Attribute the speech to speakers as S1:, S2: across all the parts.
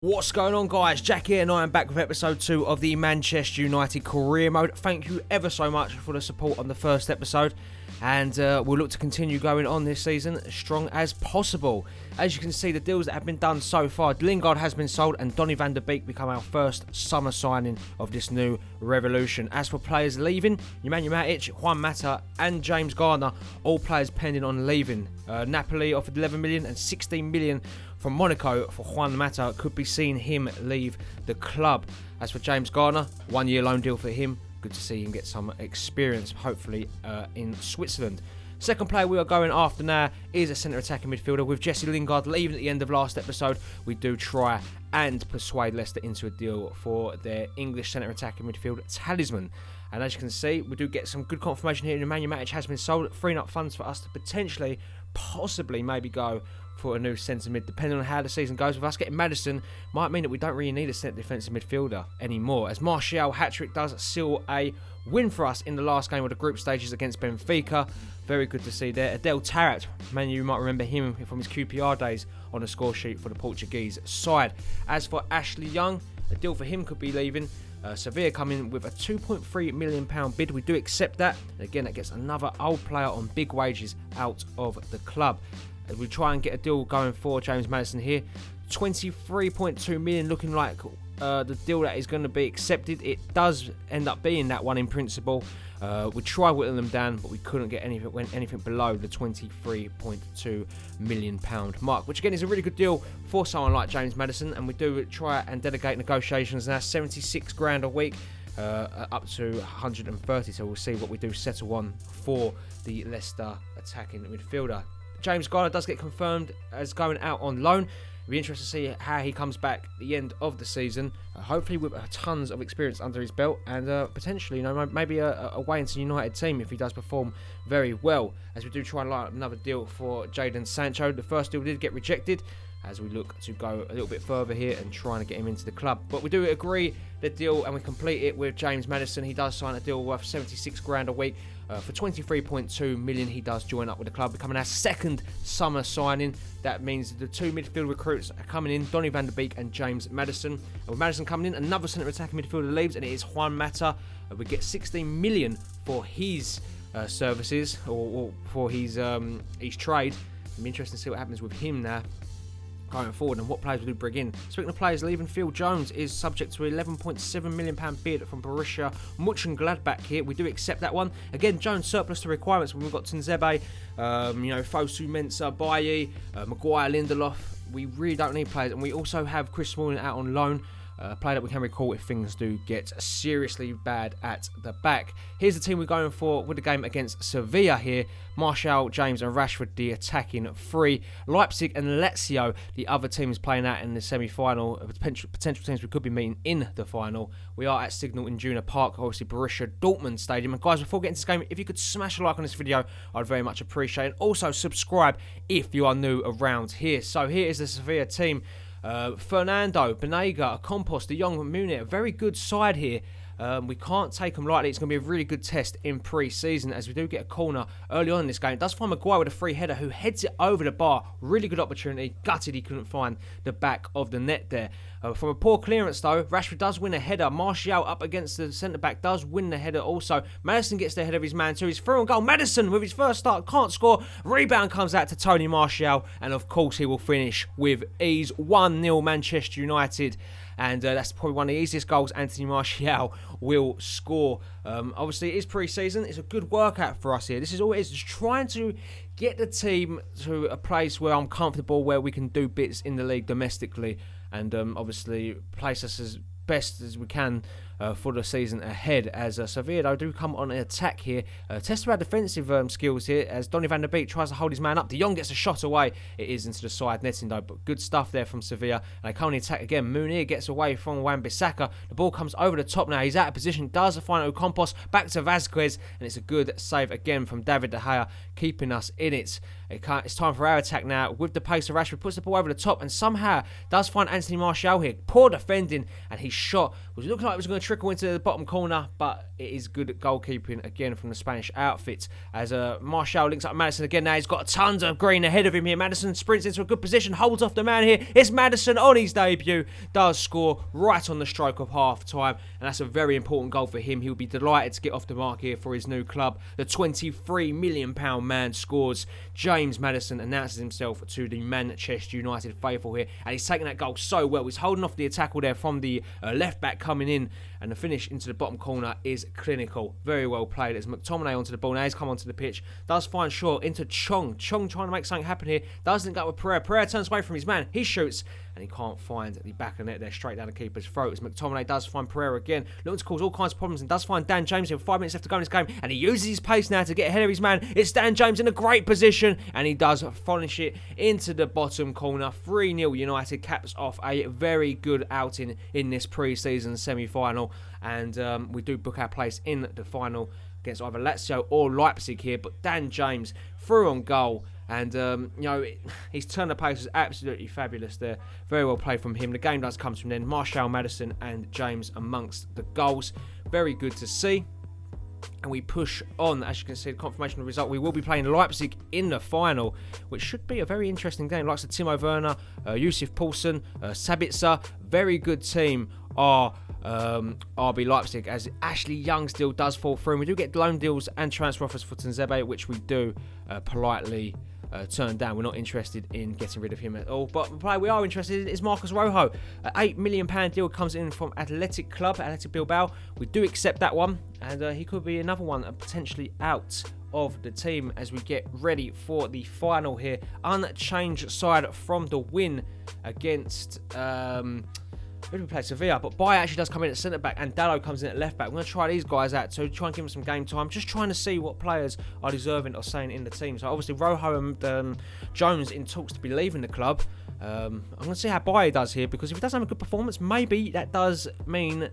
S1: What's going on, guys? Jack here, and I am back with episode 2 of the Manchester United career mode. Thank you ever so much for the support on the first episode, and we'll look to continue going on this season as strong as possible. As you can see, the deals that have been done so far, Lingard has been sold and Donny van der Beek become our first summer signing of this new revolution. As for players leaving, Nemanja Matic, Juan Mata and James Garner, all players pending on leaving. Napoli offered 11 million and 16 million from Monaco for Juan Mata. Could be seeing him leave the club. As for James Garner, 1 year loan deal for him. Good to see him get some experience, hopefully, in Switzerland. Second player we are going after now is a centre attacking midfielder. With Jesse Lingard leaving at the end of last episode, we do try and persuade Leicester into a deal for their English centre attacking midfield talisman. And as you can see, we do get some good confirmation here. Nemanja Matic has been sold, freeing up funds for us to potentially, possibly, maybe go for a new centre mid. Depending on how the season goes, with us getting Maddison, might mean that we don't really need a centre defensive midfielder anymore, as Martial hat-trick does seal a win for us in the last game of the group stages against Benfica. Very good to see there. Adel Taarabt, man, you might remember him from his QPR days on the score sheet for the Portuguese side. As for Ashley Young, a deal for him could be leaving. Sevilla come in with a £2.3 million bid. We do accept that. And again, that gets another old player on big wages out of the club. As we try and get a deal going for James Maddison here. 23.2 million looking like the deal that is going to be accepted. It does end up being that one in principle. We tried whittling them down, but we couldn't get anything below the £23.2 million mark, which again is a really good deal for someone like James Maddison. And we do try and delegate negotiations now, 76 grand a week, up to 130. So we'll see what we do settle on for the Leicester attacking midfielder. James Garner does get confirmed as going out on loan. It'll be interesting to see how he comes back at the end of the season. Hopefully with tons of experience under his belt, and potentially, maybe a way into the United team if he does perform very well. As we do try and line up another deal for Jadon Sancho. The first deal did get rejected, as we look to go a little bit further here and trying to get him into the club. But we do agree the deal and we complete it with James Maddison. He does sign a deal worth 76 grand a week. For 23.2 million, he does join up with the club, becoming our second summer signing. That means the two midfield recruits are coming in, Donny van der Beek and James Maddison. And with Maddison coming in, another centre attacking midfielder leaves, and it is Juan Mata. We get 16 million for his services, or for his trade. It'll be interesting to see what happens with him now going forward and what players we do bring in. Speaking of players leaving, Phil Jones is subject to an £11.7 million bid from Borussia Mönchengladbach here. We do accept that one. Again, Jones surplus to requirements when we've got Tunzebe, Fosu Mensah, Bailly, Maguire, Lindelof. We really don't need players, and we also have Chris Smalling out on loan. A player that we can recall if things do get seriously bad at the back. Here's the team we're going for with the game against Sevilla here. Martial, James and Rashford, the attacking three. Leipzig and Lazio, the other teams playing out in the semi-final. Potential teams we could be meeting in the final. We are at Signal Iduna Park, obviously Borussia Dortmund Stadium. And guys, before getting to this game, if you could smash a like on this video, I'd very much appreciate it. Also, subscribe if you are new around here. So here is the Sevilla team. Fernando, Banega, Campos, De Jong, Munir, a very good side here. We can't take them lightly. It's going to be a really good test in pre-season, as we do get a corner early on in this game. It does find Maguire with a free header who heads it over the bar. Really good opportunity. Gutted he couldn't find the back of the net there. From a poor clearance though, Rashford does win a header. Martial up against the centre-back does win the header also. Maddison gets the head of his man too. He's through on goal. Maddison with his first start can't score. Rebound comes out to Tony Martial, and of course he will finish with ease. 1-0 Manchester United. And that's probably one of the easiest goals Anthony Martial will score. Obviously, it is pre-season. It's a good workout for us here. This is all it is. Just trying to get the team to a place where I'm comfortable, where we can do bits in the league domestically. And obviously, place us as best as we can for the season ahead, as Sevilla do come on an attack here. Test our defensive skills here, as Donny van der Beek tries to hold his man up. De Jong gets a shot away. It is into the side netting though, but good stuff there from Sevilla. And they come on the attack again. Munir gets away from Wan-Bissaka. The ball comes over the top now. He's out of position. Does find Ocampos. Back to Vazquez. And it's a good save again from David De Gea, keeping us in it. It's time for our attack now. With the pace of Rashford, puts the ball over the top and somehow does find Anthony Martial here. Poor defending, and his shot was looking like it was going to trickle into the bottom corner, but it is good at goalkeeping again from the Spanish outfit. As Martial links up Maddison again now. He's got tons of green ahead of him here. Maddison sprints into a good position, holds off the man here. It's Maddison on his debut. Does score right on the stroke of half time, and that's a very important goal for him. He'll be delighted to get off the mark here for his new club. The £23 million man scores. James Maddison announces himself to the Manchester United faithful here, and he's taking that goal so well. He's holding off the tackle there from the left back coming in, and the finish into the bottom corner is clinical. Very well played. As McTominay onto the ball. Now he's come onto the pitch. Does find Shaw into Chong. Chong trying to make something happen here. Does link up with Pereira. Pereira turns away from his man. He shoots, and he can't find the back of the net there, straight down the keeper's throat. As McTominay does find Pereira again, looking to cause all kinds of problems, and does find Dan James here with 5 minutes left to go in this game, and he uses his pace now to get ahead of his man. It's Dan James in a great position, and he does finish it into the bottom corner. 3-0 United caps off a very good outing in this pre-season semi-final, and we do book our place in the final against either Lazio or Leipzig here. But Dan James through on goal, and his turn of pace was absolutely fabulous there. Very well played from him. The game does come from then. Martial, Maddison and James amongst the goals. Very good to see. And we push on. As you can see, the confirmation of the result, we will be playing Leipzig in the final, which should be a very interesting game. Likes of Timo Werner, Yusuf Poulsen, Sabitzer. Very good team are RB Leipzig, as Ashley Young still does fall through. And we do get loan deals and transfer offers for Tanzebe, which we do politely turn down. We're not interested in getting rid of him at all. But the player we are interested in is Marcos Rojo. An £8 million deal comes in from Athletic Bilbao. We do accept that one, and he could be another one potentially out of the team as we get ready for the final here. Unchanged side from the win against who do we play? Sevilla. But Bayer actually does come in at centre-back, and Dallo comes in at left-back. We're going to try these guys out, so try and give them some game time. Just trying to see what players are deserving of staying in the team. So obviously Rojo and Jones in talks to be leaving the club. I'm going to see how Bayer does here, because if he does have a good performance, maybe that does mean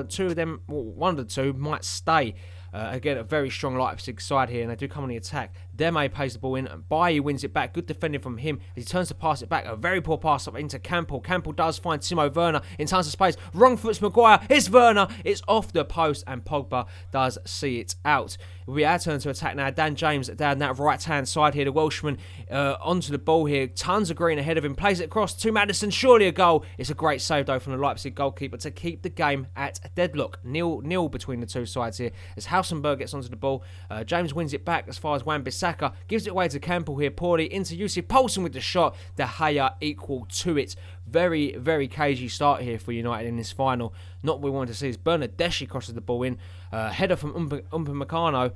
S1: two of them, well, one of the two, might stay. Again, a very strong Leipzig side here, and they do come on the attack. Deme pays the ball in, and Bailly wins it back. Good defending from him as he turns to pass it back. A very poor pass up into Campbell. Campbell does find Timo Werner in tons of space. Wrong foot's Maguire. It's Werner. It's off the post, and Pogba does see it out. It will be our turn to attack now. Dan James down that right-hand side here. The Welshman onto the ball here. Tons of green ahead of him. Plays it across to Maddison. Surely a goal. It's a great save, though, from the Leipzig goalkeeper to keep the game at deadlock. 0-0 between the two sides here as Hausenberg gets onto the ball. James wins it back as far as Wan-Bissaka. Gives it away to Campbell here poorly. Into Yusuf Poulsen with the shot. De Gea equal to it. Very, very cagey start here for United in this final. Not what we wanted to see is Bernardeschi crosses the ball in. Header from Upamecano.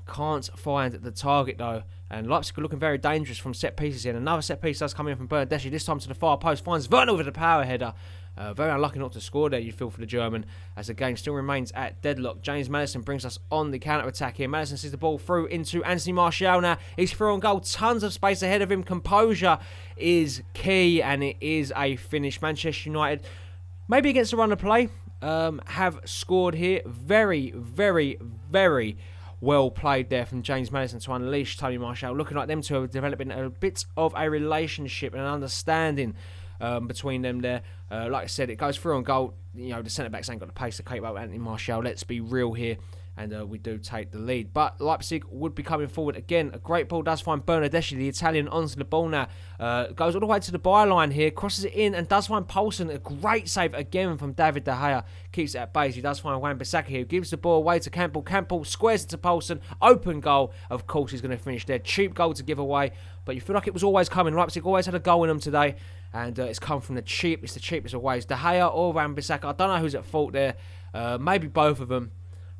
S1: Can't find the target though. And Leipzig are looking very dangerous from set pieces here. And another set piece does come in from Bernardeschi. This time to the far post. Finds Werner with a power header. Very unlucky not to score there, you feel, for the German, as the game still remains at deadlock. James Maddison brings us on the counter-attack here. Maddison sees the ball through into Anthony Martial now. He's through on goal. Tons of space ahead of him. Composure is key, and it is a finish. Manchester United, maybe against the run of play, have scored here. Very, very, very well played there from James Maddison to unleash Tony Martial. Looking like them two are developing a bit of a relationship and an understanding between them there. Like I said, it goes through on goal. You know, the centre-backs ain't got the pace to keep up with Anthony Martial. Let's be real here. And we do take the lead. But Leipzig would be coming forward again. A great ball does find Bernardeschi, the Italian, onto the ball now. Goes all the way to the byline here. Crosses it in and does find Poulsen. A great save again from David De Gea. Keeps it at base. He does find Wan-Bissaka here. Gives the ball away to Campbell. Campbell squares it to Poulsen. Open goal. Of course, he's going to finish there. Cheap goal to give away. But you feel like it was always coming. Leipzig always had a goal in them today. And it's come from the cheapest. The cheapest of ways. De Gea or Wan-Bissaka. I don't know who's at fault there. Maybe both of them.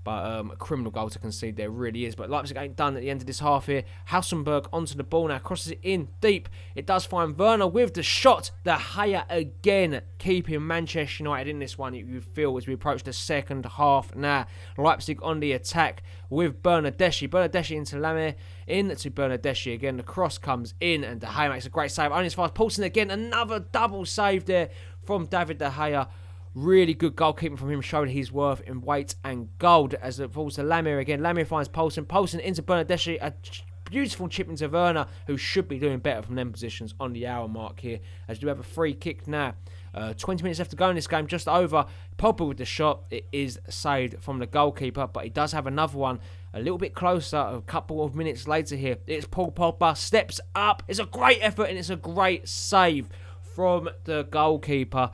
S1: But a criminal goal to concede there really is. But Leipzig ain't done at the end of this half here. Hausenberg onto the ball now. Crosses it in deep. It does find Werner with the shot. De Gea again keeping Manchester United in this one, you feel, as we approach the second half now. Leipzig on the attack with Bernardeschi. Bernardeschi into Lamé. Into Bernardeschi again. The cross comes in and De Gea makes a great save. Only as far as Poulsen again. Another double save there from David De Gea. Really good goalkeeping from him, showing his worth in weight and gold as it falls to Lamir again. Lamir finds Poulsen. Poulsen into Bernardeschi. A beautiful chip into Werner, who should be doing better from them positions on the hour mark here. As we do have a free kick now 20 minutes left to go in this game, just over. Pogba with the shot. It is saved from the goalkeeper, but he does have another one a little bit closer a couple of minutes later here. It's Paul Pogba, steps up. It's a great effort and it's a great save from the goalkeeper.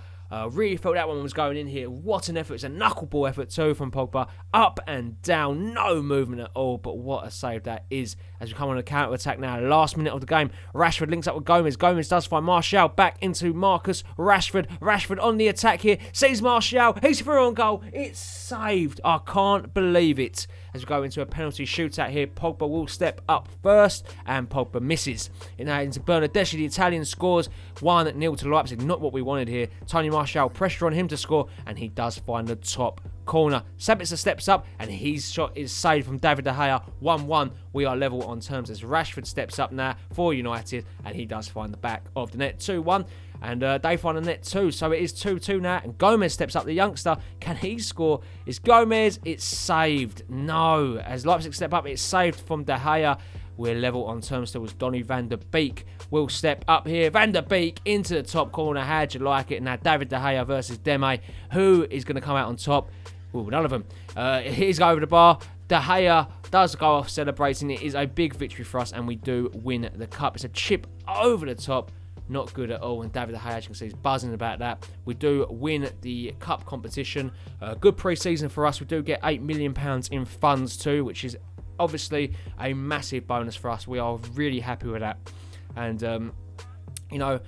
S1: Really felt that one was going in here. What an effort. It's a knuckleball effort too from Pogba. Up and down. No movement at all. But what a save that is as we come on a counter-attack now. Last minute of the game. Rashford links up with Gomez. Gomez does find Martial. Back into Marcus Rashford. Rashford on the attack here. Sees Martial. He's through on goal. It's saved. I can't believe it. As we go into a penalty shootout here, Pogba will step up first, and Pogba misses. Now into Bernardeschi, the Italian scores 1-0 to Leipzig. Not what we wanted here. Tony Martial, pressure on him to score, and he does find the top corner. Sabitzer steps up, and his shot is saved from David De Gea. 1-1. We are level on terms as Rashford steps up now for United, and he does find the back of the net. 2-1. And they find the net too, so it is 2-2 now. And Gomez steps up, the youngster. Can he score? It's Gomez. It's saved. No. As Leipzig step up, it's saved from De Gea. We're level on terms still as Donny van der Beek will step up here. Van der Beek into the top corner. How'd you like it? Now David De Gea versus Deme. Who is going to come out on top? Well, none of them. He's over the bar. De Gea does go off celebrating. It is a big victory for us, and we do win the cup. It's a chip over the top. Not good at all, and David De Gea, as you can see, is buzzing about that. We do win the cup competition. Good pre-season for us. We do get £8 million in funds too, which is obviously a massive bonus for us. We are really happy with that. And, you know,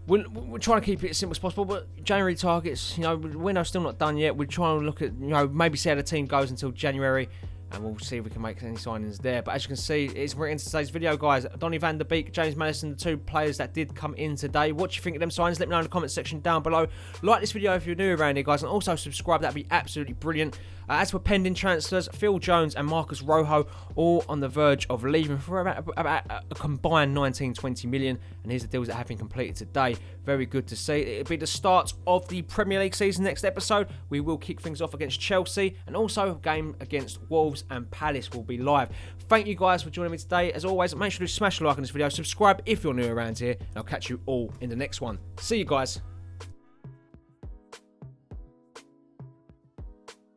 S1: we're trying to keep it as simple as possible, but January targets, you know, we're still not done yet. We're trying to look at, you know, maybe see how the team goes until January, and we'll see if we can make any signings there. But as you can see, it's right into today's video, guys. Donny van der Beek, James Maddison, the two players that did come in today. What do you think of them signings? Let me know in the comment section down below. Like this video if you're new around here, guys, and also subscribe. That'd be absolutely brilliant. As for pending transfers, Phil Jones and Marcus Rojo all on the verge of leaving for about a combined 19-20 million. And here's the deals that have been completed today. Very good to see. It'll be the start of the Premier League season next episode. We will kick things off against Chelsea, and also a game against Wolves and Palace will be live. Thank you guys for joining me today. As always, make sure to smash a like on this video. Subscribe if you're new around here, and I'll catch you all in the next one. See you guys.